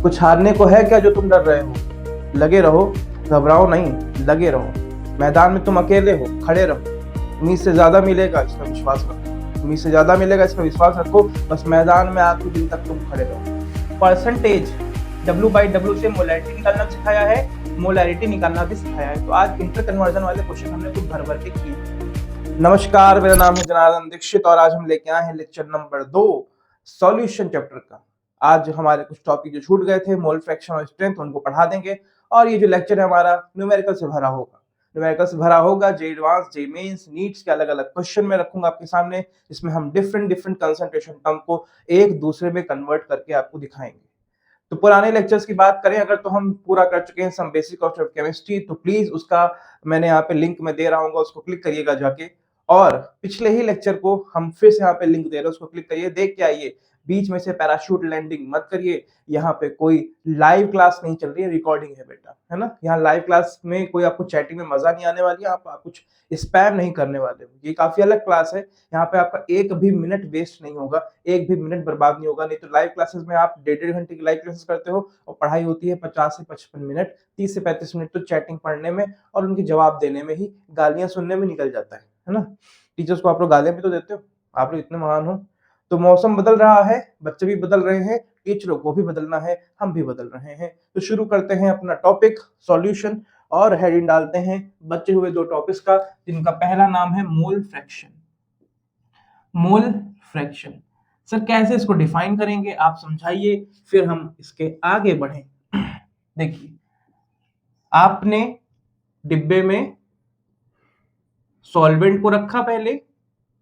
कुछ हारने को है क्या जो तुम डर रहे हो? लगे रहो, घबराओ नहीं, लगे रहो। मैदान में तुम अकेले हो, खड़े रहो। उम्मीद से ज्यादा मिलेगा, इसमें विश्वास रखो। उम्मीद से ज्यादा मिलेगा, इसमें विश्वास रखो। बस मैदान में आखिरी दिन तक तुम खड़े रहो। परसेंटेज W/W से मोलैरिटी निकालना सिखाया है, मोलैरिटी निकालना भी सिखाया है। तो आज इंटर कन्वर्जन वाले क्वेश्चन हमने कुछ भर भर के किए। नमस्कार, मेरा नाम है जनार्दन दीक्षित और आज हम लेके आए हैं लेक्चर नंबर 2 सॉल्यूशन चैप्टर का। आज हमारे कुछ टॉपिक जो छूट गए थे, मोल फ्रैक्शन और स्ट्रेंथ, उनको पढ़ा देंगे। और ये जो लेक्चर है हमारा न्यूमेरिकल से भरा होगा। न्यूमेरिकल से भरा होगा, जे एडवांस, जे मेंस, नीट्स के अलग अलग क्वेश्चन में रखूंगा आपके सामने, जिसमें हम डिफरेंट कंसंट्रेशन टर्म को एक दूसरे में कन्वर्ट करके आपको दिखाएंगे। तो पुराने लेक्चर्स की बात करें अगर, तो हम पूरा कर चुके हैं सम बेसिक ऑफ केमिस्ट्री। तो प्लीज उसका मैंने यहाँ पे लिंक में दे रहा हूँ, उसको क्लिक करिएगा जाके। और पिछले ही लेक्चर को हम फिर से यहाँ पे लिंक दे रहे हैं, उसको क्लिक करिए, देख के आइए। बीच में से पैराशूट लैंडिंग मत करिए। यहाँ पे कोई लाइव क्लास नहीं चल रही है, रिकॉर्डिंग है बेटा, है ना। यहाँ लाइव क्लास में कोई आपको चैटिंग में मजा नहीं आने वाली है, आप कुछ स्पैम नहीं करने वाले हो। ये काफी अलग क्लास है। यहाँ पे आपका एक भी मिनट वेस्ट नहीं होगा, एक भी मिनट बर्बाद नहीं होगा। नहीं तो लाइव क्लासेस में आप 1.5 घंटे की लाइव क्लासेस करते हो और पढ़ाई होती है 50 से 55 मिनट, 30 से 35 मिनट तो चैटिंग पढ़ने में और उनके जवाब देने में ही, गालियां सुनने में निकल जाता है ना। टीचर्स को आप लोग गालियां भी तो देते हो, आप लोग इतने महान हो। तो मौसम बदल रहा है, बच्चे भी बदल रहे हैं, टीचरों को भी बदलना है, हम भी बदल रहे हैं। तो शुरू करते हैं अपना टॉपिक सॉल्यूशन और हेडिंग डालते हैं बचे हुए 2 टॉपिक्स का, जिनका पहला नाम है mole fraction. Mole fraction sir कैसे इसको डिफाइन करेंगे, आप समझाइए, फिर हम इसके आगे बढ़ें। देखिए, आपने डिब्बे में सॉल्वेंट को रखा, पहले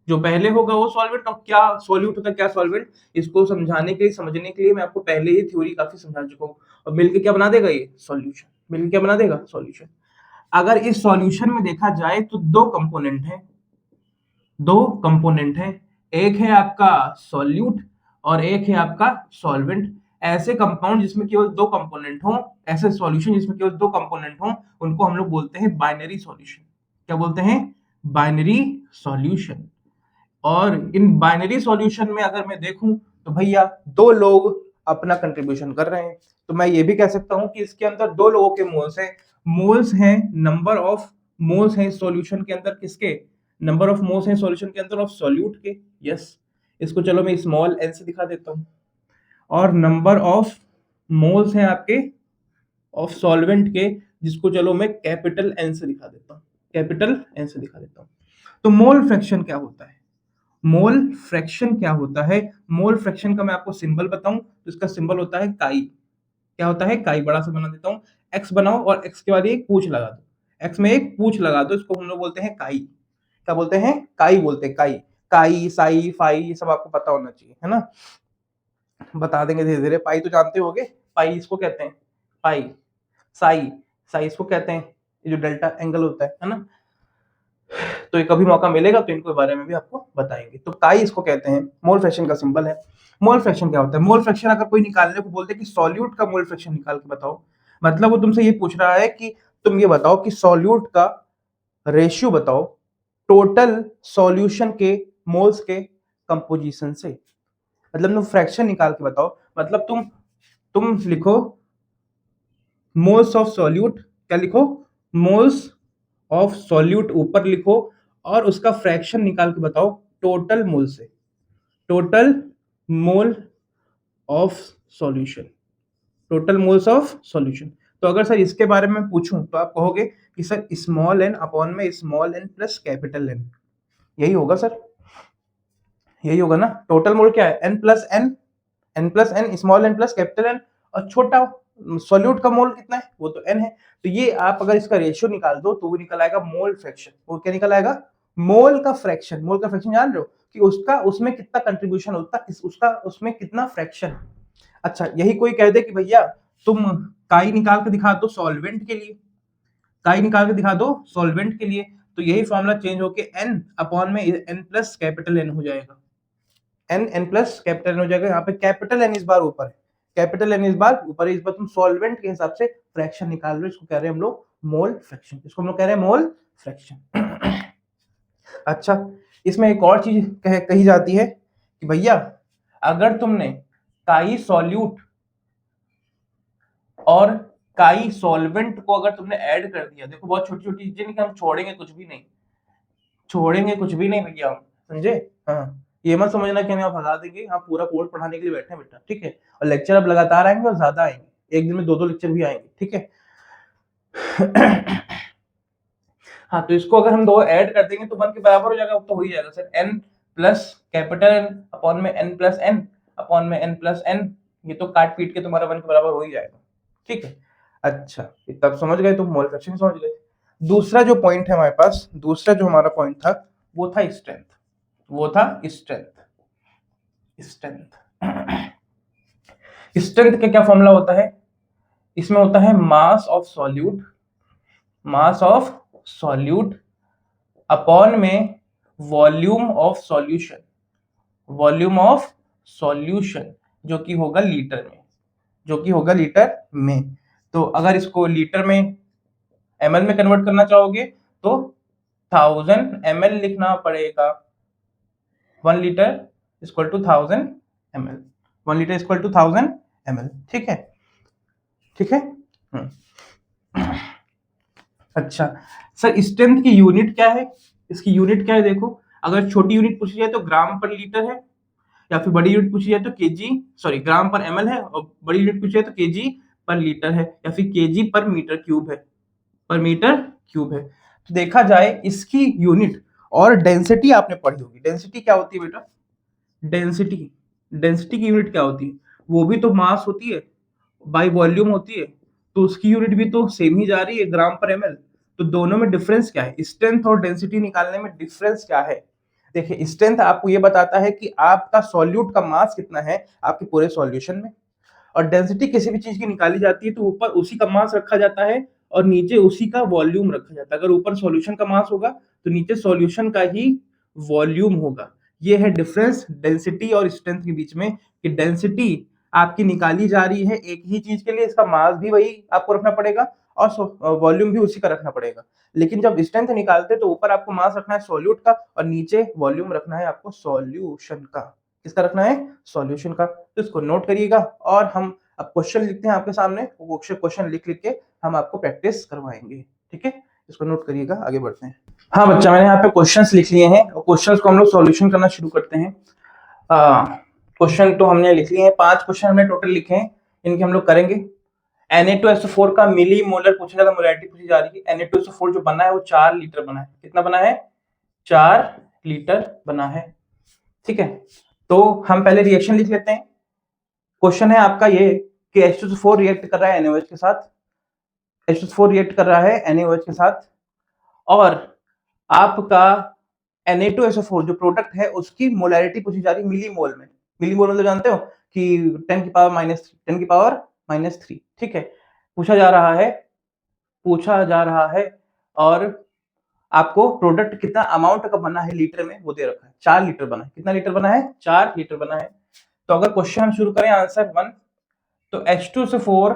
जो पहले होगा वो सॉल्वेंट, और क्या सॉल्यूट होता है, क्या सॉल्वेंट, इसको समझाने के लिए, समझने के लिए मैं आपको पहले ही थ्योरी काफी समझा चुका हूँ। और मिलके क्या बना देगा ये सॉल्यूशन, मिलके क्या बना देगा सॉल्यूशन। अगर इस सॉल्यूशन में देखा जाए तो 2 कंपोनेंट हैं, 2 कंपोनेंट हैं, एक है आपका सॉल्यूट और एक है आपका सॉल्वेंट। ऐसे कंपाउंड जिसमें केवल 2 कंपोनेंट हो, ऐसे सॉल्यूशन जिसमें केवल 2 कंपोनेंट हो, उनको हम लोग बोलते हैं बाइनरी सॉल्यूशन। क्या बोलते हैं? Binary solution. और इन बाइनरी सॉल्यूशन में अगर मैं देखूं तो भैया 2 लोग अपना कंट्रीब्यूशन कर रहे हैं। तो मैं ये भी कह सकता हूं कि इसके अंदर 2 लोगों के मोल्स हैं। मोल्स हैं, नंबर ऑफ मोल्स हैं सॉल्यूशन के अंदर, किसके? नंबर ऑफ मोल्स हैं सॉल्यूशन के अंदर ऑफ सॉल्यूट के। यस, इसको चलो मैं स्मॉल n से दिखा देता हूं। और नंबर ऑफ मोल्स हैं आपके ऑफ सॉल्वेंट के, जिसको चलो मैं कैपिटल N से दिखा देता हूं, कैपिटल N से दिखा देता हूं। तो मोल फ्रैक्शन क्या होता है? मोल फ्रैक्शन क्या होता है? मोल फ्रैक्शन का मैं आपको सिंबल बताऊं तो इसका सिंबल होता है काई। क्या होता है? काई। बड़ा सा बना देता हूं, x बनाओ और x के बाद एक पूछ लगा दो, x में एक पूछ लगा दो, इसको हम लोग बोलते हैं काई। क्या बोलते हैं? काई बोलते हैं, काई। काई, साई, फाई, ये सब आपको पता होना चाहिए, है ना। बता देंगे धीरे धीरे। पाई तो जानते होगे, पाई इसको कहते हैं, पाई। साई, साई इसको कहते हैं, ये जो डेल्टा एंगल होता है ना। तो ये कभी मौका मिलेगा तो इनको बारे में भी आपको बताएंगे। तो काई इसको कहते हैं, मोल फ्रैक्शन का सिंबल है। मोल फ्रैक्शन क्या होता है? मोल फ्रैक्शन अगर कोई निकालने को बोलते कि सॉल्यूट का मोल फ्रैक्शन निकाल के बताओ, मतलब वो तुमसे ये पूछ रहा है कि तुम ये बताओ कि सॉल्यूट का रेशियो बताओ टोटल सॉल्यूशन के मोल्स के कंपोजिशन से। मतलब तुम फ्रैक्शन निकाल के बताओ, मतलब तुम लिखो मोल्स ऑफ सॉल्यूट। क्या लिखो? मोल्स ऑफ सॉल्यूट ऊपर लिखो और उसका फ्रैक्शन निकाल के बताओ टोटल मोल से, total mole of solution, total moles of solution. तो अगर सर इसके बारे में पूछूं तो आप कहोगे कि सर स्मॉल n अपॉन में small n plus capital N, यही होगा सर, यही होगा ना। टोटल मोल क्या है? n plus n, small n plus capital N। और छोटा सॉल्यूट का मोल कितना है? वो तो n है। तो ये आप अगर इसका रेशियो निकाल दो तो वो निकल आएगा मोल फ्रैक्शन। वो क्या निकल आएगा? मोल का फ्रैक्शन। मोल का फ्रैक्शन जान रहे हो कि उसका उसमें कितना कंट्रीब्यूशन होता है, उसका उसमें कितना फ्रैक्शन। अच्छा, यही कोई कह दे कि भैया तुम काई निकाल के दिखा दो सॉल्वेंट के लिए, काई निकाल के दिखा दो सॉल्वेंट के लिए, तो यही फॉर्मूला चेंज होके n अपॉन में n प्लस कैपिटल N हो जाएगा। n प्लस कैपिटल N हो जाएगा। यहाँ पे कैपिटल N इस बार ऊपर है, कैपिटल N इस बार ऊपर है। इस बार तुम सॉल्वेंट के हिसाब से फ्रैक्शन निकाल रहे हो, इसको कह रहे हैं हम लोग मोल फ्रैक्शन। इसको हम लोग कह रहे हैं मोल फ्रैक्शन। अच्छा, इसमें एक और चीज कही जाती है कि भैया अगर तुमने काई सॉल्यूट और काई सॉल्वेंट को अगर तुमने ऐड कर दिया, देखो बहुत छोटी छोटी चीजें नहीं कि हम छोड़ेंगे कुछ भी नहीं, छोड़ेंगे कुछ भी नहीं भैया हम, समझे? हाँ, ये मत समझना कि हम यहाँ भगा देंगे, हम पूरा कोर्स पढ़ाने के लिए बैठे हैं बेटा, ठीक है? और लेक्चर अब लगातार आएंगे और ज्यादा आएंगे, एक दिन में 2-2 लेक्चर भी आएंगे, ठीक है? हाँ, तो इसको अगर हम दो ऐड कर देंगे तो 1 के बराबर हो जाएगा, तो हो ही जाएगा sir, n plus capital N upon में n प्लस n अपॉन में n प्लस n, ये तो काट पीट के तुम्हारा 1 के बराबर हो ही जाएगा, ठीक है? अच्छा, तब समझ गए तुम, मोल फ्रैक्शन समझ गए। दूसरा जो पॉइंट है हमारे पास, दूसरा जो हमारा पॉइंट था वो था स्ट्रेंथ, वो था स्ट्रेंथ। स्ट्रेंथ स्ट्रेंथ का क्या फॉर्मूला होता है? इसमें होता है mass of solute, mass of solute upon में volume of solution, volume of solution जो कि होगा लीटर में, जो कि होगा लीटर में। तो अगर इसको लीटर में ml में कन्वर्ट करना चाहोगे तो 1000 ml लिखना पड़ेगा, 1 litre equal to 1000 ml, 1 litre equal to 1000 ml, ठीक है? ठीक है। अच्छा सर, स्ट्रेंथ की यूनिट क्या है? इसकी यूनिट क्या है? देखो, अगर छोटी यूनिट पूछी जाए तो ग्राम पर लीटर है, या फिर बड़ी यूनिट पूछी जाए तो केजी, सॉरी ग्राम पर एमएल है, और बड़ी यूनिट पूछी जाए तो केजी पर लीटर है, या फिर केजी पर मीटर क्यूब है, पर मीटर क्यूब है। तो देखा जाए इसकी यूनिट और डेंसिटी आपने पढ़ी होगी, डेंसिटी क्या होती है बेटा? डेंसिटी, डेंसिटी की यूनिट क्या होती है? वो भी तो मास होती है बाय वॉल्यूम होती है, तो उसकी यूनिट भी तो सेम ही जा रही है, ग्राम पर एमएल। तो दोनों में डिफरेंस क्या है? स्ट्रेंथ और डेंसिटी निकालने में डिफरेंस क्या है? देखिए, स्ट्रेंथ आपको ये बताता है कि आपका सॉल्यूट का मास कितना है आपके पूरे सॉल्यूशन में, और डेंसिटी किसी भी चीज की निकाली जाती है तो ऊपर उसी का मास रखा जाता है और नीचे उसी का वॉल्यूम रखा जाता है। अगर ऊपर सॉल्यूशन का मास होगा तो नीचे सॉल्यूशन का ही वॉल्यूम होगा। ये है डिफरेंस डेंसिटी और स्ट्रेंथ के बीच में, कि डेंसिटी आपकी निकाली जा रही है एक ही चीज के लिए, इसका मास भी वही आपको रखना पड़ेगा और वॉल्यूम भी उसी का रखना पड़ेगा। लेकिन जब स्ट्रेंथ निकालते हैं तो ऊपर आपको मास रखना है सॉल्यूट का और नीचे वॉल्यूम रखना है आपको सॉल्यूशन का। किसका रखना है? सॉल्यूशन का। तो इसको नोट करिएगा और हम अब क्वेश्चन लिखते हैं आपके सामने, वो क्वेश्चन लिख लिख के हम आपको प्रैक्टिस करवाएंगे, ठीक है? इसको नोट करिएगा, आगे बढ़ते हैं। हाँ बच्चा, मैंने यहाँ पे क्वेश्चंस लिख लिए हैं और क्वेश्चंस को हम लोग सॉल्यूशन करना शुरू करते हैं। क्वेश्चन तो हमने लिख लिए हैं, 5 क्वेश्चन हमने टोटल लिखे हैं, इनके हम लोग करेंगे। Na2SO4 का मिली मोलर पूछा जाता है, मोलैरिटी पूछी जा रही है। Na2SO4 जो बना है वो 4 लीटर बना है। कितना बना है? 4 लीटर बना है, ठीक है? तो हम पहले रिएक्शन लिख लेते हैं। क्वेश्चन है आपका ये कि H2SO4 रिएक्ट कर रहा है NaOH के साथ, H2SO4 रिएक्ट कर रहा है NaOH के साथ, और आपका Na2SO4 जो प्रोडक्ट है उसकी मोलैरिटी पूछी जा रही है मिली मोल में। मिली मोल मतलब जानते हो कि 10 की पावर माइनस 3, ठीक है? पूछा जा रहा है, पूछा जा रहा है, और आपको प्रोडक्ट कितना अमाउंट का बना है लीटर में वो दे रखा है। 4 लीटर बना है। कितना लीटर बना है? 4 लीटर बना है। तो अगर क्वेश्चन हम शुरू करें आंसर 1, तो H2SO4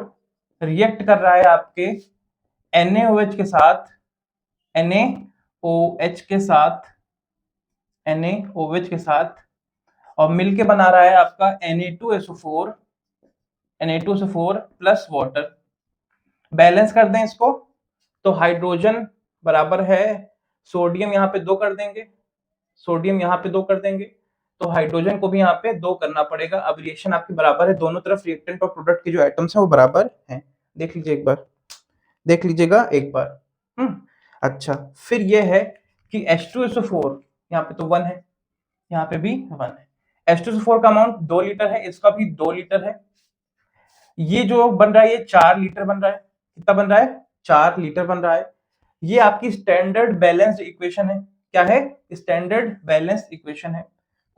रिएक्ट कर रहा है आपके NaOH के साथ, NaOH के साथ, NaOH के साथ, और मिलके बना रहा है आपका Na2SO4, Na2SO4 plus water. Balance कर दें इसको तो हाइड्रोजन बराबर है सोडियम, यहाँ पे 2 कर देंगे, सोडियम यहाँ पे 2 कर देंगे, तो हाइड्रोजन को भी यहाँ पे 2 करना पड़ेगा। अब रिएक्शन आपकी बराबर है, दोनों तरफ रिएक्टेंट और प्रोडक्ट के जो एटम्स हैं वो बराबर हैं। देख लीजिए एक बार, देख लीजिएगा एक बार। अच्छा, फिर ये है कि H2SO4 यहाँ पे तो 1 है, यहाँ पे भी 1 है। H2SO4 का अमाउंट 2 लीटर है, इसका भी 2 लीटर है। ये जो बन रहा है ये 4 लीटर बन रहा है। कितना बन रहा है? 4 लीटर बन रहा है। ये आपकी स्टैंडर्ड बैलेंस्ड इक्वेशन है। क्या है? स्टैंडर्ड बैलेंस्ड इक्वेशन है।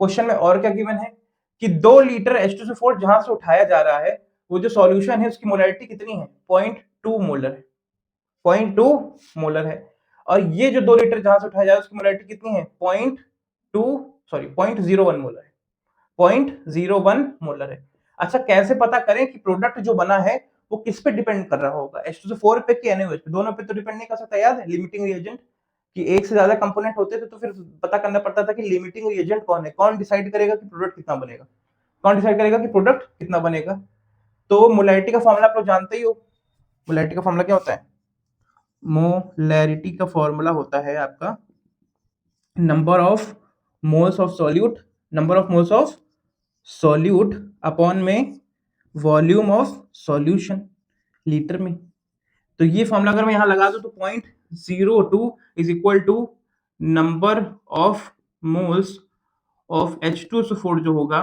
क्वेश्चन में और क्या गिवन है कि 2 लीटर H2SO4 जहां से उठाया जा रहा है वो जो सॉल्यूशन है उसकी मोलैरिटी कितनी है? 0.2 मोलर है, 0.2 मोलर है। और ये जो 2 लीटर जहां से उठाया जा रहा है उसकी मोलैरिटी कितनी है? 0.01 मोलर है, 0.01 मोलर है। अच्छा, कैसे पता करें कि प्रोडक्ट जो बना है वो किस पे डिपेंड कर रहा होगा? H2SO4 पे कि NaOH पे? दोनों पे तो डिपेंड नहीं कर सकता। याद है लिमिटिंग रिएजेंट कि एक से ज्यादा कंपोनेंट होते थे तो फिर पता करना पड़ता था कि लिमिटिंग रिएजेंट कौन है, कौन डिसाइड करेगा कि प्रोडक्ट कितना बनेगा, कौन डिसाइड करेगा कि प्रोडक्ट कितना बनेगा। तो मोलैरिटी का फॉर्मूला आप लोग जानते ही हो। मोलैरिटी का फॉर्मूला क्या होता है? मोलैरिटी का फॉर्मूला होता है आपका number of moles of solute, number of moles of solute upon में वॉल्यूम ऑफ सॉल्यूशन लीटर में। तो ये फॉर्मूला अगर मैं यहाँ लगा दूं तो 0.02 is equal to number of moles of H2SO4 जो होगा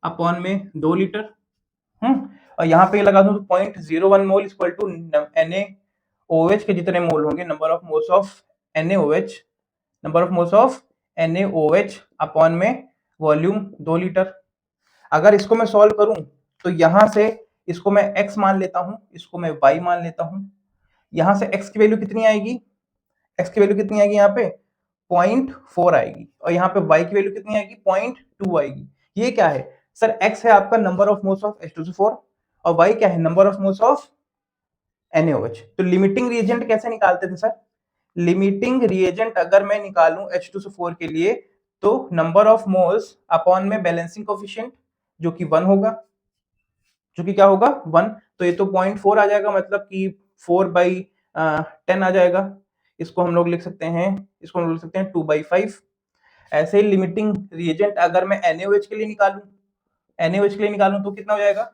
अपॉन में 2 लीटर। और यहाँ पे लगा दूं तो 0.01 मोल इक्वल टू NaOH के जितने मोल होंगे, number of moles of NaOH, number of moles of NaOH upon में वॉल्यूम 2 लीटर। अगर इसको मैं सॉल्व करूं तो यहां से इसको मैं x मान लेता हूं, इसको मैं y मान लेता हूं। यहां से x की वैल्यू कितनी आएगी? x की वैल्यू कितनी आएगी? यहाँ पे 0.4 आएगी, और यहाँ पे y की वैल्यू कितनी आएगी? 0.2 आएगी। ये क्या है सर? x है आपका number of moles of H2SO4 और y क्या है? Number of moles of NaOH। तो लिमिटिंग रिएजेंट कैसे निकालते थे सर? लिमिटिंग रिएजेंट अगर मैं निकालूं H2SO4 के लिए तो नंबर ऑफ मोल्स अपॉन में बैलेंसिंग कोएफिशिएंट जो कि 1 होगा, जो कि क्या होगा? 1। तो ये तो 0.4 आ जाएगा, मतलब कि 4/10 आ जाएगा। इसको हम लोग लिख सकते हैं, इसको हम लोग लिख सकते हैं 2/5। ऐसे ही लिमिटिंग रिएजेंट अगर मैं NaOH के लिए निकालूं, NaOH के लिए निकालूं तो कितना हो जाएगा?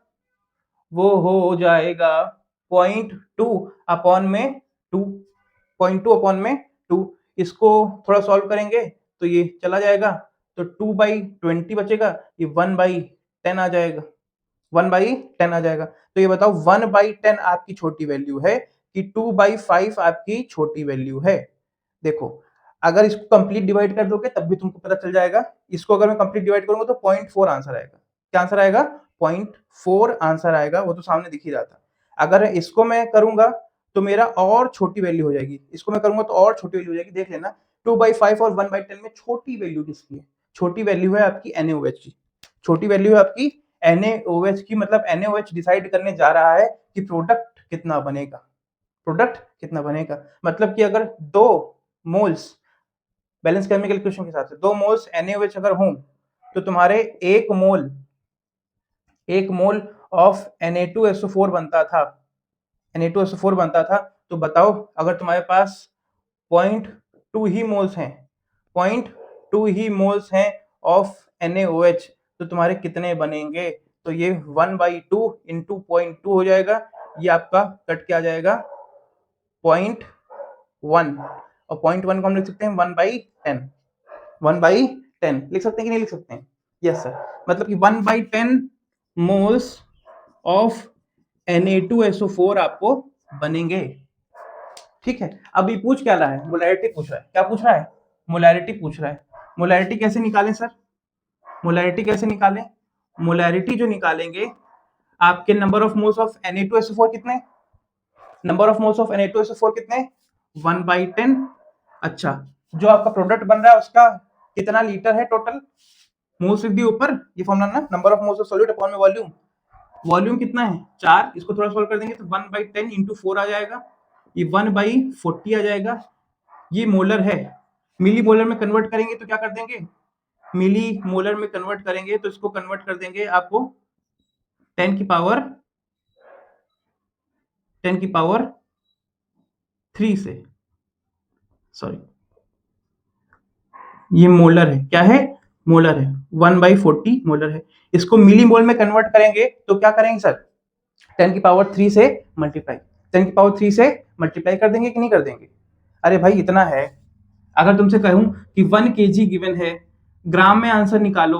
वो हो जाएगा 0.2 अपॉन में 2, 0.2 अपॉन में 2। इसको थोड़ा सॉल्व करेंगे तो ये चला जाएगा, तो 2/20 बचेगा, ये 1/10 आ जाएगा, 1/10 आ जाएगा। तो ये बताओ 1/10 आपकी छोटी वैल्यू है कि 2/5 आपकी छोटी वैल्यू है? देखो अगर इसको कंप्लीट डिवाइड कर दोगे तब भी तुमको पता चल जाएगा। इसको अगर मैं कंप्लीट डिवाइड करूंगा तो 0.4 आंसर आएगा। क्या आंसर आएगा? 0.4 आंसर आएगा, वो तो सामने दिख ही रहा था। अगर इसको मैं करूंगा तो मेरा और छोटी वैल्यू हो जाएगी, इसको मैं करूंगा तो और छोटी वैल्यू हो जाएगी। देख लेना 2/5 और 1/10 में छोटी वैल्यू किसकी है? छोटी वैल्यू है आपकी NaOH की। छोटी वैल्यू है आपकी NaOH की, मतलब NaOH डिसाइड करने जा रहा है कि प्रोडक्ट कितना बनेगा, प्रोडक्ट कितना बनेगा। मतलब कि अगर 2 मोल्स बैलेंस केमिकल इक्वेशन के हिसाब से 2 मोल्स NaOH अगर हों तो तुम्हारे 1 मोल ऑफ Na2SO4 बनता था, Na2SO4 बनता था। तो बताओ अगर तुम्हारे पास 0.2 ही मोल्स हैं, 0.2 ही मोल्स हैं ऑफ NaOH, तो तुम्हारे कितने बनेंगे? तो ये 1/2 इंटू 0.2 हो जाएगा, ये आपका कट क्या जाएगा? 0.1, और 0.1 को हम लिख सकते हैं 1/10, 1/10 लिख सकते हैं कि नहीं लिख सकते हैं? यस सर, मतलब कि 1/10 मोल्स ऑफ Na2SO4 आपको बनेंगे। ठीक है, अभी पूछ क्या रहा है? मोलैरिटी पूछ रहा है। क्या पूछ रहा है? मोलैरिटी पूछ रहा है। मोलैरिटी कैसे निकालें सर? मोलैरिटी कैसे निकालें? मोलैरिटी जो निकालेंगे, आपके number of moles of Na2SO4 कितने? Number of moles of Na2SO4 कितने? 1/10। अच्छा, जो आपका प्रोडक्ट बन रहा है उसका कितना लीटर है टोटल? मोल्स लिख दिए ऊपर, ये फॉर्मूला ना, number of moles of solute upon में वॉल्यूम। वॉल्यूम कितना है? 4। इसको थोड़ा सॉल्व कर देंगे तो 1/10 इंटू 4 आ जाएगा, ये 1/40 आ जाएगा। ये मोलर है, मिली मोलर में कन्वर्ट करेंगे तो क्या कर देंगे? मिली मोलर में कन्वर्ट करेंगे तो इसको कन्वर्ट कर देंगे आपको 10 की पावर 3 से, सॉरी ये मोलर है। क्या है? मोलर है, 1/40 मोलर है। इसको मिली मोल में कन्वर्ट करेंगे तो क्या करेंगे सर? 10 की पावर 3 से मल्टीप्लाई, 10 की पावर 3 से मल्टीप्लाई कर देंगे कि नहीं कर देंगे? अरे भाई इतना है। अगर तुमसे कहूं कि 1 kg गिवन है, ग्राम में आंसर निकालो,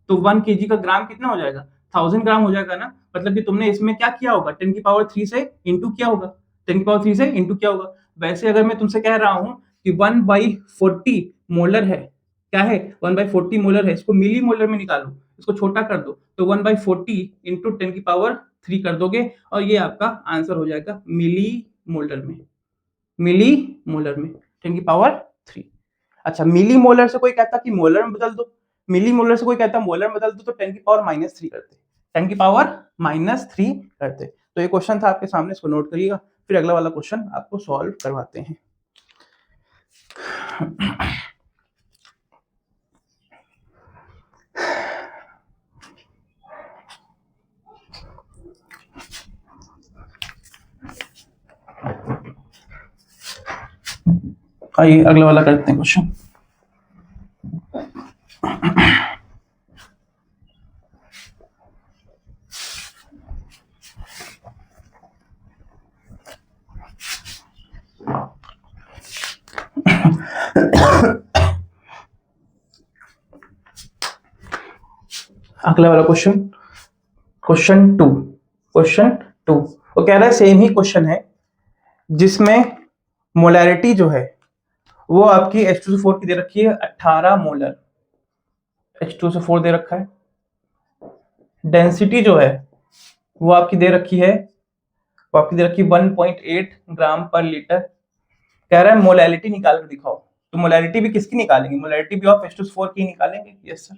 तो 1 kg का ग्राम कितना हो जाएगा? 1000 ग्राम हो जाएगा ना। मतलब कि तुमने इसमें क्या किया होगा? 10 की पावर 3 से इंटू किया होगा, 10 की पावर 3 से इंटू किया होगा। वैसे अगर मैं तुमसे कह रहा हूं कि 1/40 मोलर है, क्या है? 1/40 मोलर है, इसको मिली मोलर में निकालो, इसको छोटा कर दो, तो 1/40 इंटू 10 की पावर 3 कर दोगे और ये आपका आंसर हो जाएगा मिली मोलर में, मिली मोलर में 10 की पावर 3। अच्छा, मिली मोलर से कोई कहता कि मोलर में बदल दो, मिली मोलर से कोई कहता मोलर में बदल दो, तो 10 की पावर -3 करते, 10 की पावर -3 करते। तो ये क्वेश्चन था आपके सामने, इसको नोट करिएगा। फिर अगला वाला क्वेश्चन आपको सॉल्व करवाते हैं। आइए अगला वाला करते हैं क्वेश्चन। अगला वाला क्वेश्चन, क्वेश्चन टू वो कह रहा है सेम ही क्वेश्चन है जिसमें मोलैरिटी जो है वो आपकी H2SO4 की दे रखी है 18 मोलर, H2SO4 दे रखा है। डेंसिटी जो है वो आपकी दे रखी है, 1.8 ग्राम पर लीटर। कह रहा है मोलैरिटी निकाल कर दिखाओ। तो मोलैरिटी भी किसकी निकालेंगे? मोलैरिटी भी ऑफ H2SO4 की निकालेंगे। Yes sir.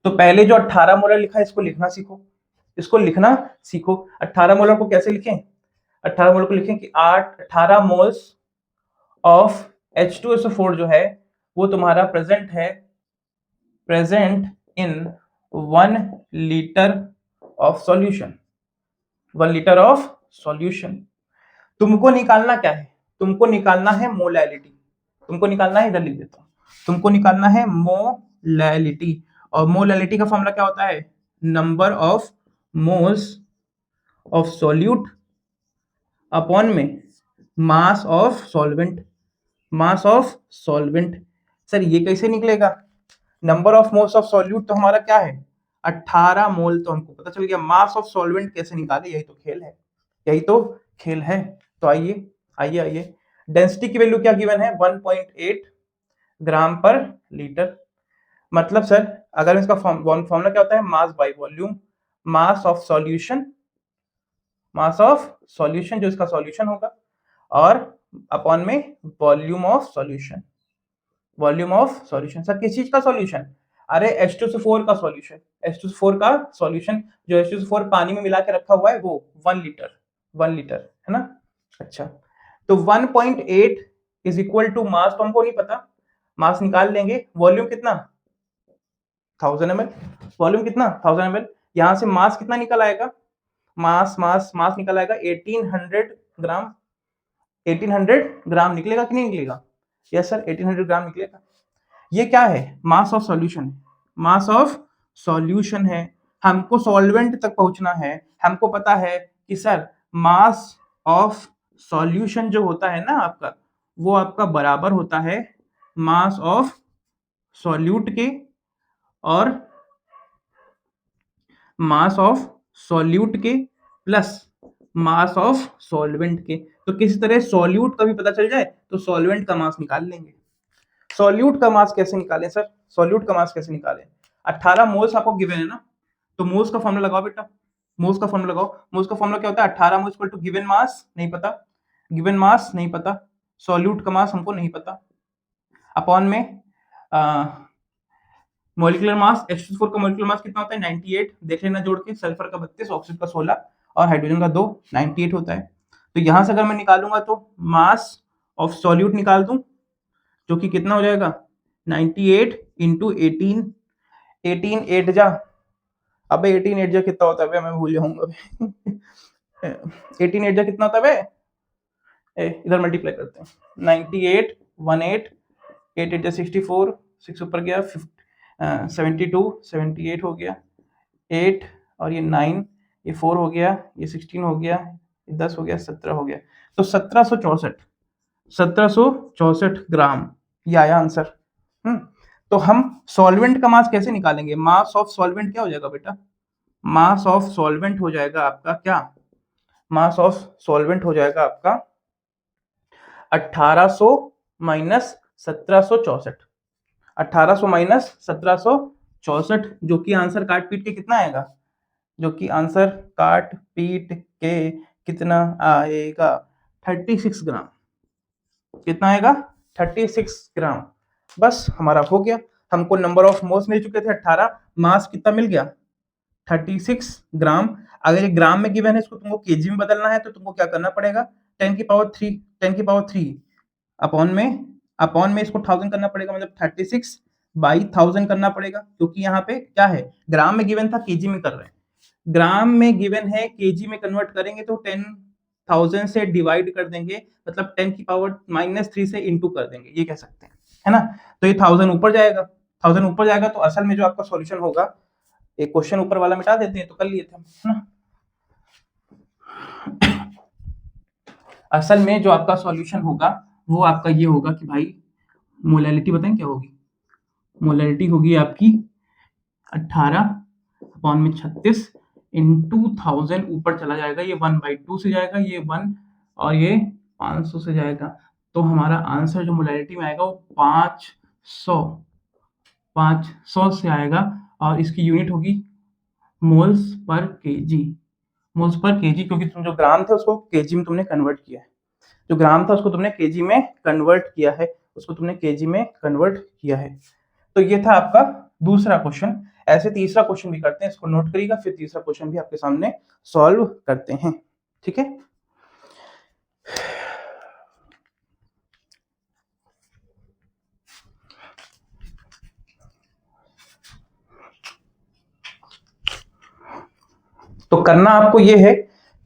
तो पहले जो 18 मोलर लिखा है इसको लिखना सीखो, इसको लिखना सीखो। 18 मोलर को कैसे लिखें? 18 मोलर को लिखें कि 18 मोल्स ऑफ H2SO4 जो है वो तुम्हारा present in 1 litre of solution, 1 litre of solution. तुमको निकालना क्या है? तुमको निकालना है मोलैलिटी। तुमको निकालना है, इधर लिख देता हूं, तुमको निकालना है मोलैलिटी। और मोलैलिटी का फॉर्मूला क्या होता है? Number of moles of solute upon में mass of solvent, mass of solvent. Sir ये कैसे निकलेगा? Number of moles of solute तो हमारा क्या है? 18 मोल, तो हमको पता चल गया। मास ऑफ सॉल्वेंट कैसे निकाले? यही तो खेल है, यही तो खेल है। तो आइए आइए आइए, डेंसिटी की वैल्यू क्या गिवन है? 1.8 ग्राम पर लीटर। मतलब सर अगर इसका फॉर्मूला क्या होता है? Mass by volume, mass of solution, mass of solution जो इसका सॉल्यूशन होगा, और अपॉन में volume of solution, volume of solution. Sir किस चीज का सॉल्यूशन? अरे H2SO4 का सॉल्यूशन, H2SO4 का सॉल्यूशन। जो H2SO4 पानी में मिला के रखा हुआ है वो 1 लीटर, 1 लीटर है ना। अच्छा, तो 1.8 इज इक्वल टू मास, तो हमको नहीं पता, मास निकाल लेंगे। वॉल्यूम कितना? 1000 ml। वॉल्यूम कितना? 1000 ml। यहां से मास कितना निकल आएगा? मास निकल आएगा 1800 ग्राम। 1800 ग्राम निकलेगा कि नहीं निकलेगा? यस सर, 1800 ग्राम निकलेगा। ये क्या है? Mass of solution, mass of solution है। हमको सॉल्वेंट तक पहुंचना है। हमको पता है कि सर मास ऑफ सॉल्यूशन जो होता है ना आपका, वो आपका बराबर होता है मास ऑफ सॉल्यूट के और मास ऑफ सॉल्यूट के प्लस मास ऑफ सॉल्वेंट के। तो किसी तरह सॉल्यूट का भी पता चल जाए तो सॉल्वेंट का मास निकाल लेंगे। सॉल्यूट का मास कैसे निकालें सर? सॉल्यूट का मास कैसे निकालें? 18 मोल्स आपको गिवन है ना, तो मोल्स का फॉर्मूला लगाओ बेटा, मोल्स का फॉर्मूला लगाओ। मोल्स का फॉर्मूला क्या होता है? 18 moles equal to given mass नहीं पता, गिवन मास नहीं पता, सॉल्यूट का मास हमको नहीं पता, अपॉन में मॉलिक्यूलर मास। H2SO4 का मॉलिक्यूलर मास कितना होता है? 98। देख लेना जोड़ के, सल्फर का 32, ऑक्सीजन का 16 और हाइड्रोजन का 2, 98 होता है। तो यहां से अगर मैं निकालूंगा तो मास ऑफ सॉल्यूट निकाल दूं, जो कि कितना हो जाएगा? 98 इंटू 18, 18 8 जा, अबे 18 8 जा कितना होता है? मैं भूल जाऊंगा 18 8 जा कितना होता है? इधर मल्टीप्लाई करते हैं। 98 18 8 8 जा 64, 6 ऊपर गया 72, 78 हो गया, 8 और ये 9, ये 4 हो गया, ये 16 हो गया, ये 10 हो गया, 17 हो गया। तो 1764 ग्राम, ये आया आंसर। तो हम सॉल्वेंट का मास कैसे निकालेंगे? मास ऑफ सॉल्वेंट क्या हो जाएगा बेटा? मास ऑफ सॉल्वेंट हो जाएगा आपका क्या? मास ऑफ सॉल्वेंट हो जाएगा आपका 1800 माइनस 1764, 1800 माइनस 1764, जो कि आंसर काट पीट के कितना आएगा? जो कि आंसर काट पीट के कितना आएगा? 36 ग्राम। कितना आएगा? 36 ग्राम। बस हमारा हो गया। हमको नंबर ऑफ मोल्स मिल चुके थे 18, मास कितना मिल गया? 36 ग्राम। अगर ये ग्राम में गिवन है, इसको तुमको केजी में बदलना है तो तुमको क्या करना पड़ेगा? 10 की पावर 3, 10 की पावर 3 अपॉन में इसको 1000 करना पड़ेगा, मतलब 36 बाई 1000 करना पड़ेगा, क्योंकि यहाँ पे क्या है? ग्राम में गिवन था, केजी में कर रहे हैं। ग्राम में गिवन है, केजी में कन्वर्ट करेंगे तो 10 1000 से डिवाइड कर देंगे, मतलब 10 की पावर -3 से इंटू कर देंगे, ये कह सकते हैं, है ना। तो ये 1000 ऊपर जाएगा, 1000 ऊपर जाएगा तो असल में जो आपका सॉल्यूशन होगा, एक क्वेश्चन ऊपर वाला मिटा देते हैं तो कर लिए थे, है ना। असल में जो आपका सॉल्यूशन होगा वो आपका ये होगा कि भाई मोलैलिटी बताएं क्या होगी। मोलैलिटी होगी आपकी 18/36 इंटू 1000, ऊपर चला जाएगा, ये 1/2 से जाएगा, ये 1 और ये 500 से जाएगा, तो हमारा आंसर जो मोलैलिटी में आएगा वो 500 से आएगा, और इसकी यूनिट होगी moles per KG. Moles per KG, क्योंकि तुम जो ग्राम थे उसको केजी में तुमने कन्वर्ट किया है, जो ग्राम था उसको तुमने केजी में कन्वर्ट किया है, उसको तुमने केजी में कन्वर्ट किया है। तो ये था आपका दूसरा क्वेश्चन। ऐसे तीसरा क्वेश्चन भी करते हैं, इसको नोट करिएगा, फिर तीसरा क्वेश्चन भी आपके सामने सॉल्व करते हैं, ठीक है। तो करना आपको ये है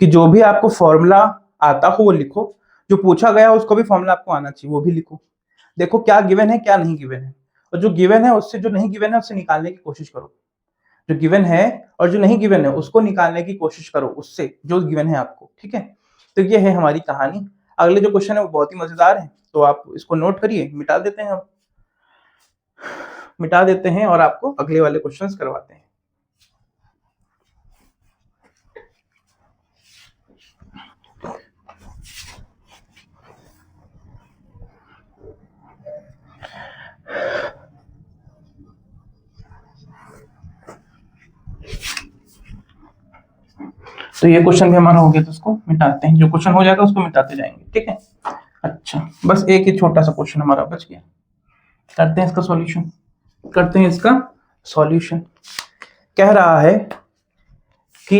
कि जो भी आपको फॉर्मूला आता हो वो लिखो, जो पूछा गया उसको भी फॉर्मूला आपको आना चाहिए, वो भी लिखो। देखो क्या गिवन है क्या नहीं गिवन है, और जो गिवन है उससे जो नहीं गिवन है उससे निकालने की कोशिश करो। जो गिवन है और जो नहीं गिवन है उसको निकालने की कोशिश करो उससे जो गिवन है आपको, ठीक है। तो ये है हमारी कहानी। अगले जो क्वेश्चन है वो बहुत ही मजेदार है, तो आप इसको नोट करिए, मिटा देते हैं हम, मिटा देते हैं और आपको अगले वाले क्वेश्चंस करवाते हैं। तो ये क्वेश्चन भी हमारा हो गया, तो उसको मिटाते हैं, जो क्वेश्चन हो जाएगा उसको मिटाते जाएंगे, ठीक है। अच्छा, बस एक ही छोटा सा क्वेश्चन हमारा बच गया, करते हैं इसका सॉल्यूशन, करते हैं इसका सॉल्यूशन। कह रहा है कि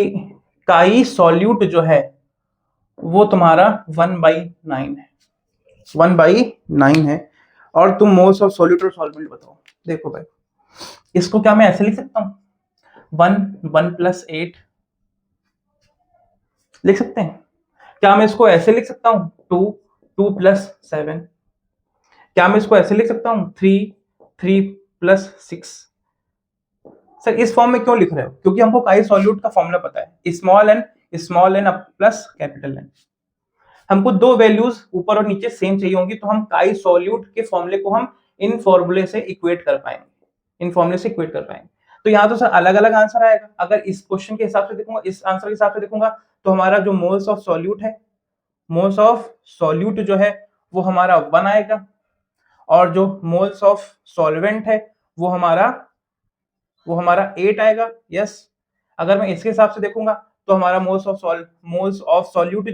काई सॉल्यूट जो है वो तुम्हारा 1/9 है, 1/9 है, और तुम मोल्स ऑफ सॉल्यूट और सॉल्वेंट बताओ। देखो भाई, इसको क्या मैं ऐसे लिख सकता हूँ, 1 + 8 लिख सकते हैं। क्या मैं इसको ऐसे लिख सकता हूँ 2 + 7? क्या मैं इसको ऐसे लिख सकता हूँ 3 + 6? सर इस फॉर्म में क्यों लिख रहे हो? क्योंकि हमको काई सॉल्यूट का फॉर्मूला पता है, small N plus capital N. हमको दो वैल्यूज ऊपर और नीचे सेम चाहिए होंगी, तो हम काई सॉल्यूट के फॉर्मूले को हम इन फॉर्मूले से इक्वेट कर पाएंगे, इन फॉर्मूले से इक्वेट कर पाएंगे। तो यहाँ तो सर अलग अलग आंसर आएगा। अगर इस क्वेश्चन के हिसाब से देखूंगा, इस आंसर के हिसाब से देखूंगा, तो हमारा जो मोल्स ऑफ सॉल्यूट है, मोल्स ऑफ सॉल्यूट जो है वो हमारा 1 आएगा, और जो मोल्स ऑफ सॉल्वेंट है वो हमारा 8 आएगा। यस, अगर मैं इसके हिसाब से देखूंगा तो हमारा मोल्स ऑफ सॉल्यूट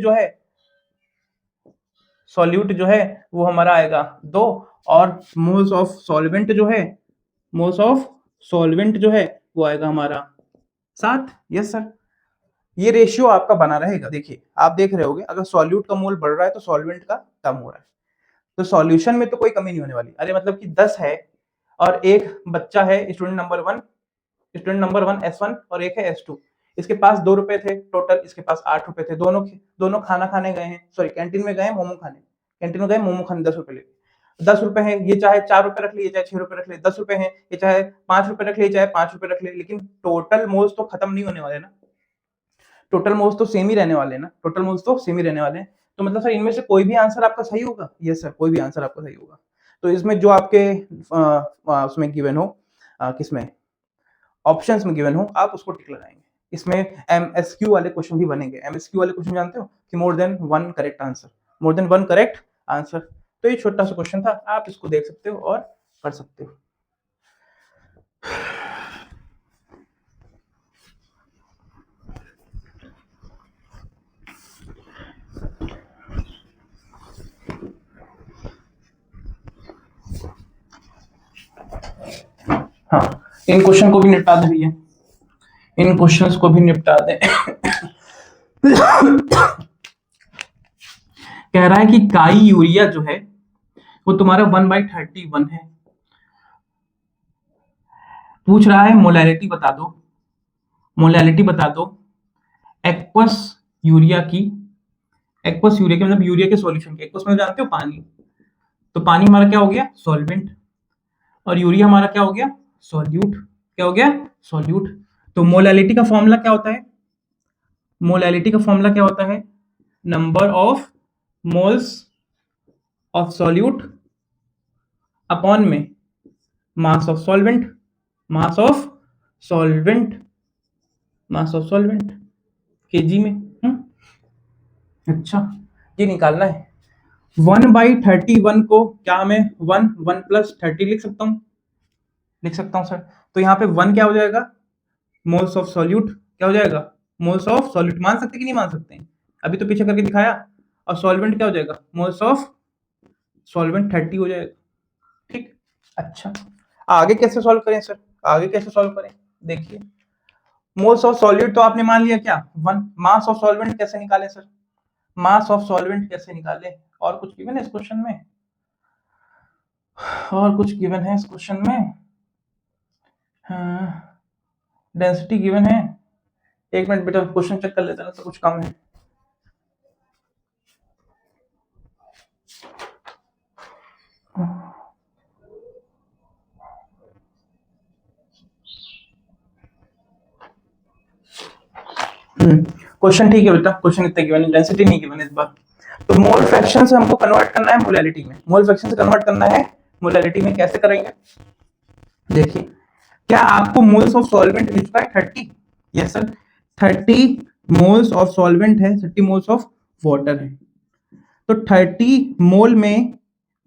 जो है वो हमारा आएगा 2, और मोल्स ऑफ सॉल्वेंट जो है वो आएगा हमारा 7। यस सर, ये रेशियो आपका बना रहेगा। देखिए आप देख रहे होगे, अगर सॉल्यूट का मोल बढ़ रहा है तो सॉल्वेंट का कम हो रहा है, तो सॉल्यूशन में तो कोई कमी नहीं होने वाली। अरे मतलब कि 10 है और एक बच्चा है, स्टूडेंट नंबर 1 S1 और एक है S2, इसके पास 2 रुपए थे टोटल, इसके पास 8 रुपए थे, दोनों खाना खाने गए हैं, सॉरी कैंटीन में गए मोमो खाने, 10 रुपए लेके। 10 रुपए है, ये चाहे 4 रुपए रख ले, ये चाहे 6 रुपए रख ले, 10 रुपए है, ये चाहे 5 रुपए रख ले, चाहे 5 रुपए रख ले, लेकिन टोटल मोल्स तो खत्म नहीं होने वाले ना, टोटल मोल्स तो सेम ही रहने वाले ना, टोटल मोल्स तो सेम ही रहने वाले हैं। तो मतलब सर इनमें से कोई भी आंसर आपका सही होगा? यस सर, कोई भी आंसर आपका सही होगा। तो इसमें जो आपके उसमें गिवन हो, किसमें ऑप्शंस में गिवन हो, आप उसको टिक लगाएंगे। इसमें एमएसक्यू वाले क्वेश्चन भी बनेंगे। एमएसक्यू वाले क्वेश्चन जानते हो कि more than one correct answer. तो ये छोटा सा क्वेश्चन था, आप इसको देख सकते हो और कर सकते हो। हाँ, इन क्वेश्चन को भी निपटा दे भैया, इन क्वेश्चंस को भी निपटा दे। कह रहा है कि काई यूरिया जो है वो तुम्हारा 1/31 है। पूछ रहा है मोलैलिटी बता दो एक्वस यूरिया की एक्वस यूरिया के मतलब यूरिया के सॉल्यूशन के, एक्वस में जानते हो पानी, तो पानी हमारा क्या हो गया सॉल्वेंट, और यूरिया हमारा क्या हो गया सॉल्यूट, क्या हो गया सॉल्यूट। तो मोलैलिटी का फॉर्मूला क्या होता है, मोलैलिटी का फॉर्मूला क्या होता है, number of moles of solute upon में mass of solvent, mass of solvent, mass of solvent KG में। अच्छा ये निकालना है। 1/31 को क्या मैं 1 + 30 लिख सकता हूँ, लिख सकता हूँ सर। तो यहाँ पे 1 क्या हो जाएगा मोल्स ऑफ सॉल्यूट, क्या हो जाएगा मोल्स ऑफ सॉल्यूट, मान सकते कि नहीं मान सकते हैं, अभी तो पीछे करके दिखाया। और सॉल्वेंट क्या हो जाएगा मोल्स ऑफ सॉल्वेंट 30 हो जाएगा, ठीक। अच्छा आगे कैसे सॉल्व करें सर, आगे कैसे सॉल्व करें, देखिए मोल्स ऑफ सॉल्यूट तो आपने मान लिया क्या 1, मास ऑफ सॉल्वेंट कैसे निकालें सर, मास ऑफ सॉल्वेंट कैसे निकालें, और कुछ गिवन है इस क्वेश्चन में, और कुछ गिवन है इस क्वेश्चन में, हाँ डेंसिटी गिवन है, एक मिनट बेटा क्वेश्चन चेक कर लेते हैं तो कुछ कम है। क्वेश्चन ठीक है बेटा, क्वेश्चन इतना गिवन है, डेंसिटी नहीं गिवन है इस बार। तो मोल फ्रैक्शन से हमको कन्वर्ट करना है मोलैलिटी में, मोल फ्रैक्शन से कन्वर्ट करना है मोलैलिटी में, कैसे करेंगे देखिए। क्या आपको मोल्स ऑफ सॉल्वेंट मिल चुका है 30, yes sir 30 moles of solvent है, 30 मोल्स ऑफ वाटर है। तो 30 मोल में,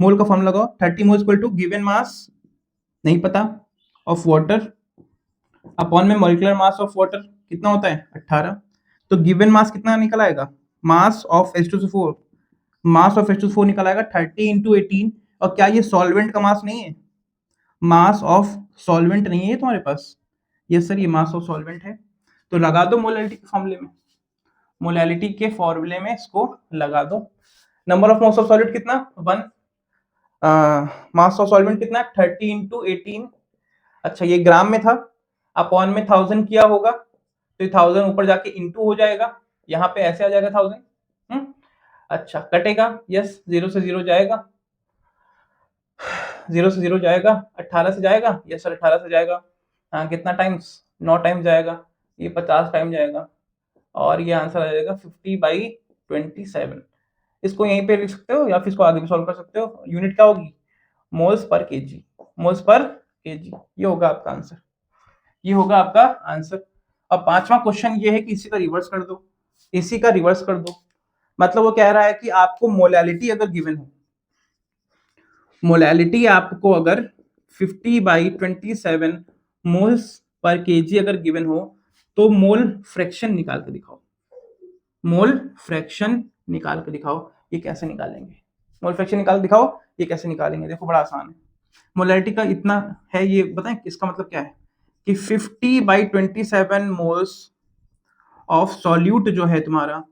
मोल का फॉर्मूला लगाओ, 30 mole equal to given mass नहीं पता ऑफ वाटर अपॉन में मॉलिक्यूलर मास ऑफ वाटर कितना होता है 18। तो गिवन मास कितना निकल आएगा, mass of H2SO4, mass of H2SO4 निकल आएगा 30 × 18। और क्या ये सॉल्वेंट का मास नहीं है, मास ऑफ सॉल्वेंट नहीं है तुम्हारे पास, यस सर ये मास ऑफ सॉल्वेंट है। तो लगा दो मोलैलिटी के फॉर्मूले में, मोलैलिटी के फॉर्मूले में इसको लगा दो। Number of moles of solid कितना 1, मास ऑफ सॉल्वेंट कितना 30 × 18। अच्छा ये ग्राम में था, अपॉन में 1000 किया होगा, तो 1000 ऊपर जाके इंटू हो जाएगा, यहाँ पे ऐसे आ जाएगा 1000। अच्छा कटेगा, यस 0 से 0 जाएगा, 0 से 0 जाएगा, 18 से जाएगा, यस सर 18 से जाएगा। हाँ कितना टाइम्स 9 टाइम जाएगा, ये 50 टाइम जाएगा, और ये आंसर आ जाएगा 50/27। इसको यहीं पे लिख सकते हो या फिर इसको आगे भी सॉल्व कर सकते हो। यूनिट क्या होगी moles per KG, moles per KG, ये होगा आपका आंसर, ये होगा आपका आंसर। अब पांचवा क्वेश्चन ये है कि इसी का रिवर्स कर दो, इसी का रिवर्स कर दो। मतलब वो कह रहा है कि आपको मोलैलिटी अगर गिवन हो, मोलैलिटी आपको अगर 50/27 मोल्स पर केजी अगर गिवन हो, तो मोल फ्रैक्शन निकाल के दिखाओ, मोल फ्रैक्शन निकाल के दिखाओ। ये कैसे निकालेंगे, मोल फ्रैक्शन निकाल के दिखाओ, ये कैसे निकालेंगे, देखो बड़ा आसान है। मोलैलिटी का इतना है, ये बताएं इसका मतलब क्या है कि 50/27 मोल्स ऑफ सॉल्यूट जो है तुम्हारा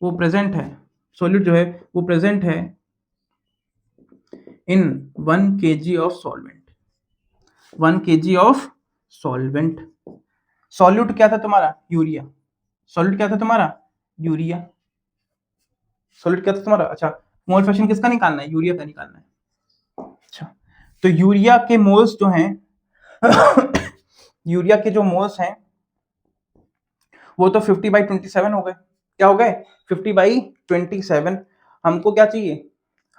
वो प्रेजेंट है, सॉल्यूट जो है वो प्रेजेंट है इन 1 kg of solvent, 1 kg of solvent. Solute क्या था तुम्हारा यूरिया, सॉल्यूट क्या था तुम्हारा यूरिया, सॉल्यूट क्या था तुम्हारा। अच्छा मोल फ्रैक्शन किसका निकालना है, यूरिया का निकालना है। अच्छा तो यूरिया के मोल्स जो हैं यूरिया के जो मोल्स हैं वो तो 50/27 हो गए, क्या हो गए 50/27। हमको क्या चाहिए,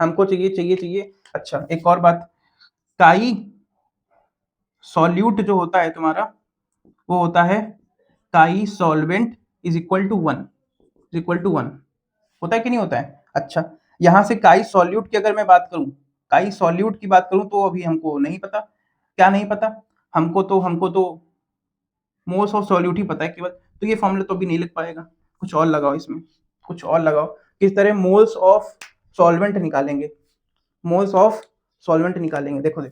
हमको चाहिए। अच्छा एक और बात, काई सॉल्यूट जो होता है तुम्हारा वो होता है chi solvent is equal to 1, is equal to 1 होता है कि नहीं होता है। अच्छा यहां से काई सॉल्यूट की अगर मैं बात करूं, काई सॉल्यूट की बात करूं तो अभी हमको नहीं पता, क्या नहीं पता, हमको तो मोल्स ऑफ सॉल्यूट ही पता है केवल। तो ये फॉर्मूला तो अभी नहीं लिख पाएगा, कुछ और लगाओ इसमें, कुछ और लगाओ। किस तरह मोल्स ऑफ सॉल्वेंट निकालेंगे, मोल्स ऑफ सॉल्वेंट निकालेंगे। देखो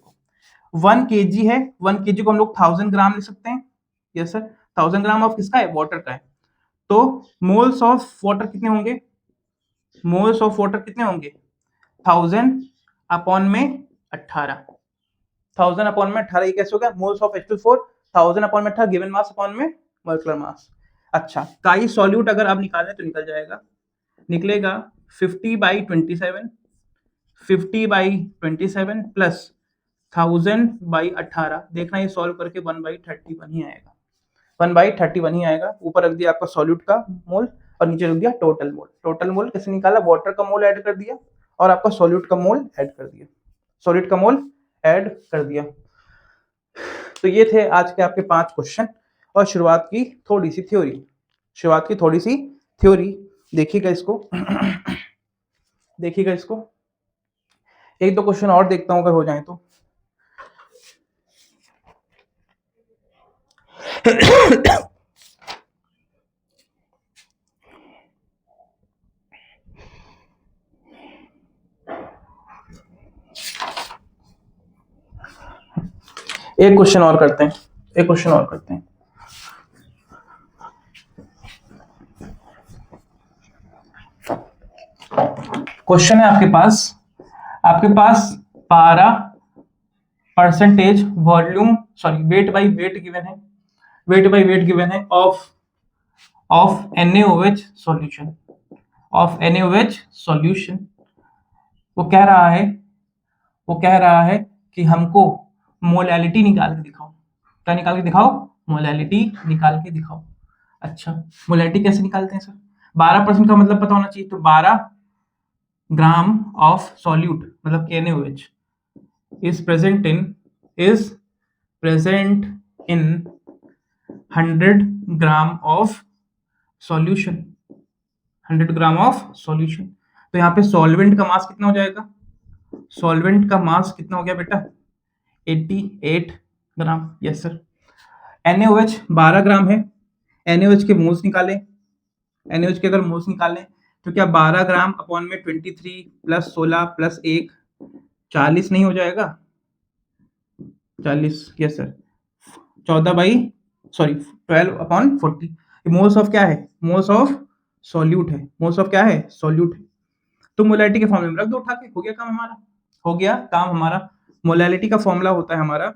1 kg है, 1 kg को हम लोग 1000 ग्राम लिख सकते हैं, यस सर 1000 ग्राम ऑफ किसका है वाटर का है। तो मोल्स ऑफ वाटर कितने होंगे, मोल्स ऑफ वाटर कितने होंगे 1000 अपॉन में 18, 1000 अपॉन में 18, ये कैसे हो गया मोल्स ऑफ H2SO4 1000 अपॉन में 18 गिवन मास अपॉन में मॉलिक्यूलर मास। अच्छा काई सॉल्यूट अगर आप निकालें तो निकल जाएगा निकलेगा 50/27, 50/27 प्लस 1000/18। देखना ये सॉल्व करके 1/31 ही आएगा, 1/31 ही आएगा। ऊपर रख दिया आपका सॉल्यूट का मोल और नीचे रख दिया टोटल मोल। टोटल मोल कैसे निकाला, वाटर का मोल ऐड कर दिया और आपका सॉल्यूट का मोल ऐड कर दिया, सॉल्यूट का मोल ऐड कर दिया। तो ये थे आज के आपके 5 क्वेश्चन और शुरुआत की थोड़ी सी थ्योरी। देखिएगा इसको देखिएगा इसको, एक दो क्वेश्चन और देखता हूं अगर हो जाए तो। एक क्वेश्चन और करते हैं, क्वेश्चन है आपके पास 12% volume weight by weight given है ऑफ NaOH सॉल्यूशन। वो कह रहा है कि हमको मोलैलिटी निकाल के दिखाओ। क्या निकाल के दिखाओ? मोलैलिटी निकाल के दिखाओ। अच्छा, मोलैलिटी कैसे निकालते हैं सर? 12% का मतलब पता होना चाहिए, तो 12 ग्राम ऑफ सॉल्यूट मतलब NaOH is present in 100 gram of solution. 100 gram of solution. तो यहाँ पे सॉल्वेंट का मास कितना हो जाएगा? सॉल्वेंट का मास कितना हो गया बेटा? 88 gram. Yes sir. NaOH 12 gram है। NaOH के मोल्स निकालें। NaOH के अगर मोल्स निकालें तो क्या 12 ग्राम अपॉन में 23 प्लस 16 प्लस 1 40 नहीं हो जाएगा? 40। Yes sir. 12/40 मोल्स ऑफ क्या है? मोल्स ऑफ सॉल्यूट है। तो मोलैलिटी के फॉर्मूले में रख दो उठा के, हो गया काम हमारा। मोलैलिटी का फॉर्मूला होता है हमारा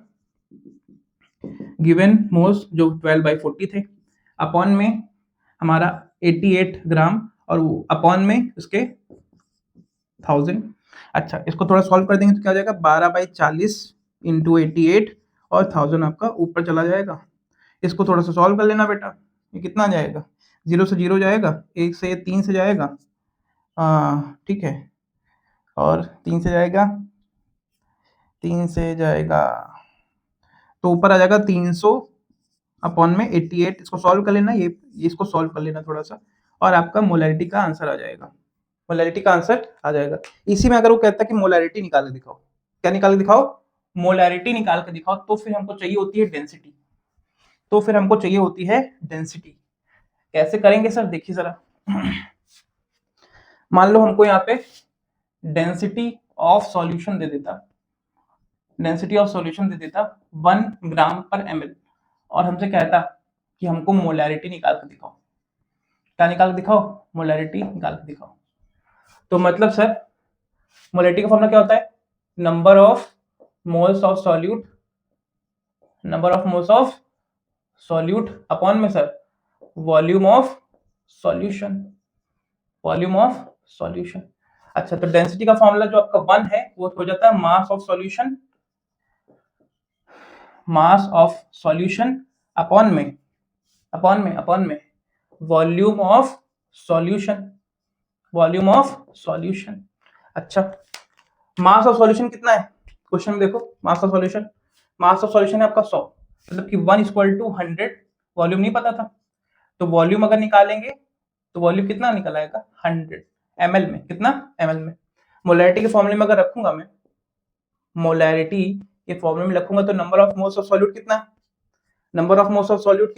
गिवन मोल्स जो 12/40 थे, अपॉन में हमारा 88 ग्राम और अपॉन में उसके 1000। अच्छा, इसको थोड़ा सॉल्व कर देंगे तो क्या हो जाएगा? 12/40 इंटू 88 और 1000 आपका ऊपर चला जाएगा। इसको थोड़ा सा सॉल्व कर लेना बेटा। ये कितना जाएगा? 0 से 0 जाएगा, 1 से 3 से जाएगा, ठीक है, और 3 से जाएगा तो ऊपर आ जाएगा 300 अपॉन में 88। इसको सॉल्व कर लेना, ये इसको सॉल्व कर लेना थोड़ा सा, और आपका मोलैलिटी का आंसर आ जाएगा। इसी में अगर वो कहता है कि मोलैलिटी निकाल के दिखाओ, क्या निकाल के दिखाओ? मोलैलिटी निकाल के दिखाओ, तो फिर हमको चाहिए होती है डेंसिटी। कैसे करेंगे सर? देखिए जरा, मान लो हमको यहाँ पे डेंसिटी ऑफ सॉल्यूशन दे देता 1 ग्राम पर ml और हमसे कहता कि हमको मोलैलिटी निकाल के दिखाओ। क्या निकाल के दिखाओ? मोलैलिटी निकाल के दिखाओ। तो मतलब सर मोलैलिटी का फॉर्मूला क्या होता है? Number of moles of solute upon में सर वॉल्यूम ऑफ सॉल्यूशन। अच्छा, तो डेंसिटी का फॉर्मूला जो आपका 1 है वो हो जाता है मास ऑफ सॉल्यूशन अपॉन में वॉल्यूम ऑफ सॉल्यूशन। अच्छा, मास ऑफ सॉल्यूशन कितना है? क्वेश्चन में देखो, मास ऑफ सॉल्यूशन है आपका 100, मतलब कि 1 = 100। वॉल्यूम नहीं पता था, तो वॉल्यूम अगर निकालेंगे तो वॉल्यूम कितना निकल आएगा? 100 ml में। कितना? ml में। मोलैलिटी के फॉर्मूले में अगर रखूंगा मैं, तो number of moles of solute कितना? Number of moles of solute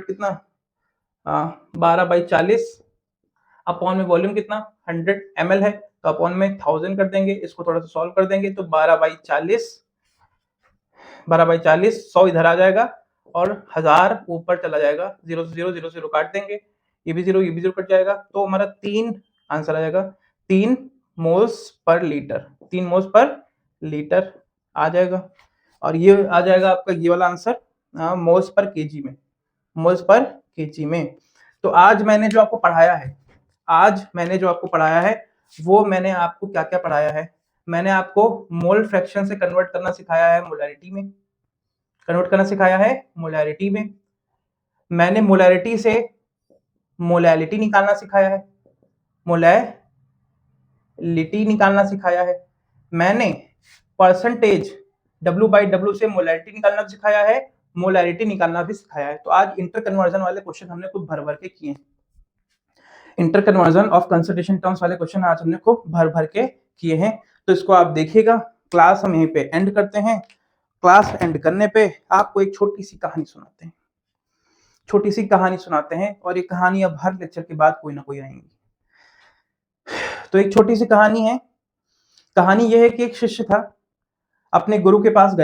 कितना? 12/40 अपॉन में वॉल्यूम कितना? 100 ml है, तो अपॉन में 1000 कर देंगे। इसको थोड़ा सा सॉल्व कर देंगे तो 12/40 100 इधर आ जाएगा और 1000 ऊपर चला जाएगा। 0 से 0 काट देंगे, ये भी 0 कट जाएगा, तो हमारा 3 आंसर आ जाएगा। 3 मोल्स पर लीटर आ जाएगा। और ये आ जाएगा आपका ये वाला आंसर मोल्स पर केजी में। तो आज मैंने जो आपको पढ़ाया है, वो मैंने आपको क्या क्या पढ़ाया है? मैंने आपको मोल फ्रैक्शन से कन्वर्ट करना सिखाया है मोलैरिटी में, मैंने मोलैरिटी से मोलैलिटी निकालना सिखाया है, मैंने परसेंटेज W/W से मोलैरिटी निकालना सिखाया है, मोलैरिटी निकालना भी सिखाया है। तो आज इंटर कन्वर्जन वाले क्वेश्चन हमने खूब भर भर के किए हैं, inter conversion of concentration terms वाले क्वेश्चन आज हमने खूब भर भर के किए हैं। तो इसको आप देखिएगा। क्लास हम यहीं पे एंड करते हैं। क्लास एंड करने पे आपको एक छोटी सी कहानी सुनाते हैं, और ये कहानी अब हर लेक्चर के बाद कोई ना कोई आएंगी। तो एक छोटी सी कहानी है। कहानी यह है कि एक शिष्य था, अपने गुरु के पास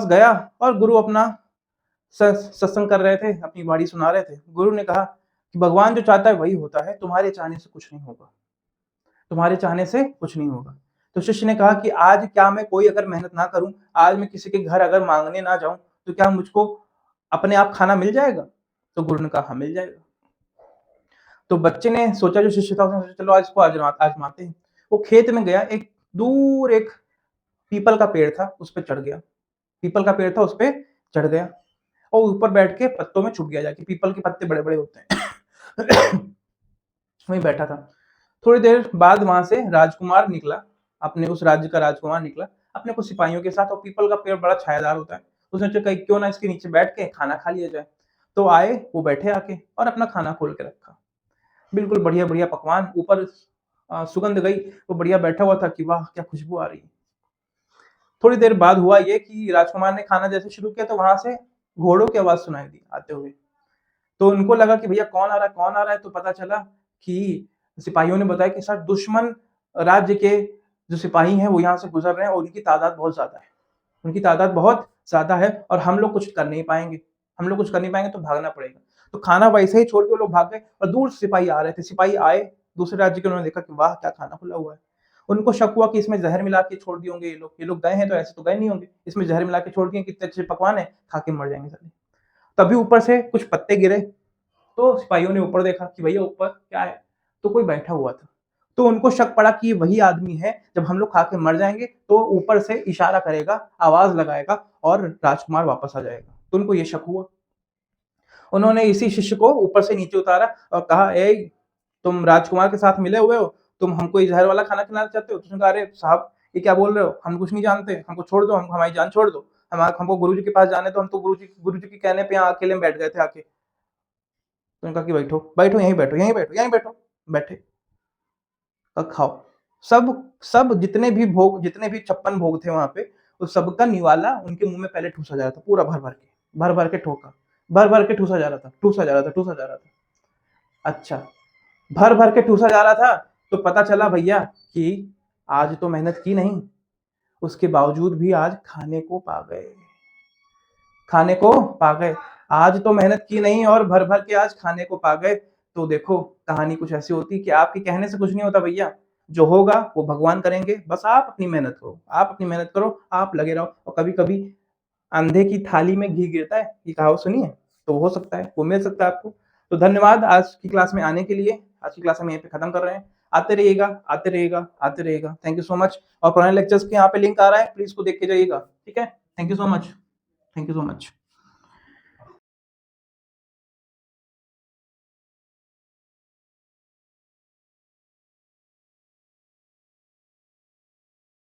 गया और गुरु अपना सत्संग कर रहे थे, अपनी वाणी सुना रहे थे। गुरु ने कहा कि भगवान जो चाहता है वही होता है, तुम्हारे चाहने से कुछ नहीं होगा। तो शिष्य ने कहा कि आज क्या मैं कोई अगर मेहनत ना करूं, आज मैं किसी के घर अगर मांगने ना जाऊं, तो क्या मुझको अपने आप खाना मिल जाएगा? तो गुरु ने कहा हाँ मिल जाएगा। तो बच्चे ने सोचा, जो शिष्य था उसने सोचा चलो आज इसको आजमाते हैं। वो खेत में गया, एक दूर एक पीपल का पेड़ था, उस पर चढ़ गया और ऊपर बैठ के पत्तों में छुप गया जाके। पीपल के पत्ते बड़े बड़े होते हैं। वहीं बैठा था। थोड़ी देर बाद वहां से राजकुमार निकला, अपने उस राज्य का राजकुमार निकला अपने कुछ सिपाहियों के साथ। और पीपल का पेड़ बड़ा छायादार होता है, उसने सोचा क्यों ना इसके नीचे बैठ के खाना खा लिया जाए। तो आए, वो बैठे आके और अपना खाना खोल के रखा, बिल्कुल बढ़िया बढ़िया पकवान, ऊपर सुगंध गई, वो बढ़िया बैठा हुआ था कि वाह क्या खुशबू आ रही है। थोड़ी देर बाद हुआ ये कि राजकुमार ने खाना जैसे शुरू किया तो वहां से घोड़ों की आवाज सुनाई दी आते हुए। तो उनको लगा कि भैया कौन आ रहा है। तो पता चला कि सिपाहियों ने बताया कि सर दुश्मन राज्य के जो सिपाही हैं वो यहाँ से गुजर रहे हैं और उनकी तादाद बहुत ज्यादा है और हम लोग कुछ कर नहीं पाएंगे, तो भागना पड़ेगा। तो खाना वैसे ही छोड़ के वो लोग भाग गए और दूर से सिपाही आ रहे थे। सिपाही आए दूसरे राज्य के, उन्होंने देखा कि वाह क्या खाना खुला हुआ है। उनको शक हुआ कि इसमें जहर मिला के छोड़ दिए होंगे, ये लोग गए हैं तो ऐसे तो गए नहीं होंगे, इसमें जहर मिला के छोड़ दिए, कितने अच्छे पकवान है, खा के मर जाएंगे साले। तभी ऊपर से कुछ पत्ते गिरे, तो सिपाहियों ने ऊपर देखा कि भैया ऊपर क्या है, तो कोई बैठा हुआ था। तो उनको शक पड़ा कि ये वही आदमी है, जब हम लोग खा के मर जाएंगे तो ऊपर से इशारा करेगा, आवाज लगाएगा और राजकुमार वापस आ जाएगा। तो उनको ये शक हुआ। उन्होंने इसी शिष्य को ऊपर से नीचे उतारा और कहा, ए तुम राजकुमार के साथ मिले हुए हो, तुम हमको जहर वाला खाना खिलाना चाहते हो? तो उसने कहा, अरे साहब ये क्या बोल रहे हो, हम कुछ नहीं जानते, हमको छोड़ दो, हमारी जान छोड़ दो, हमको गुरुजी के पास जाने, तो हम तो गुरुजी के कहने पे यहाँ अकेले में बैठ गए थे आके। तो उन्होंने कहा कि बैठो यहीं बैठो। बैठे और खाओ। सब जितने भी 56 भोग थे वहां पे, उस सबका निवाला उनके मुंह में पहले ठूसा जा रहा था, पूरा भर भर के ठूसा जा रहा था। अच्छा, भर भर के ठूसा जा रहा था। तो पता चला भैया कि आज तो मेहनत की नहीं, उसके बावजूद भी आज खाने को पा गए। आज तो मेहनत की नहीं और भर भर के आज खाने को पा गए। तो देखो कहानी कुछ ऐसी होती कि आपके कहने से कुछ नहीं होता भैया, जो होगा वो भगवान करेंगे। बस आप अपनी मेहनत करो, आप लगे रहो। और कभी कभी अंधे की थाली में घी गिरता है, ये कहावत सुनी है? तो हो सकता है वो मिल सकता है आपको। तो धन्यवाद आज की क्लास में आने के लिए। आज की क्लास हम यहीं पे खत्म कर रहे हैं। आते रहिएगा। Thank you so much. और पुराने लेक्चर्स के यहाँ पे लिंक आ रहा है, प्लीज को देख के जाइएगा। ठीक है, थैंक यू सो मच।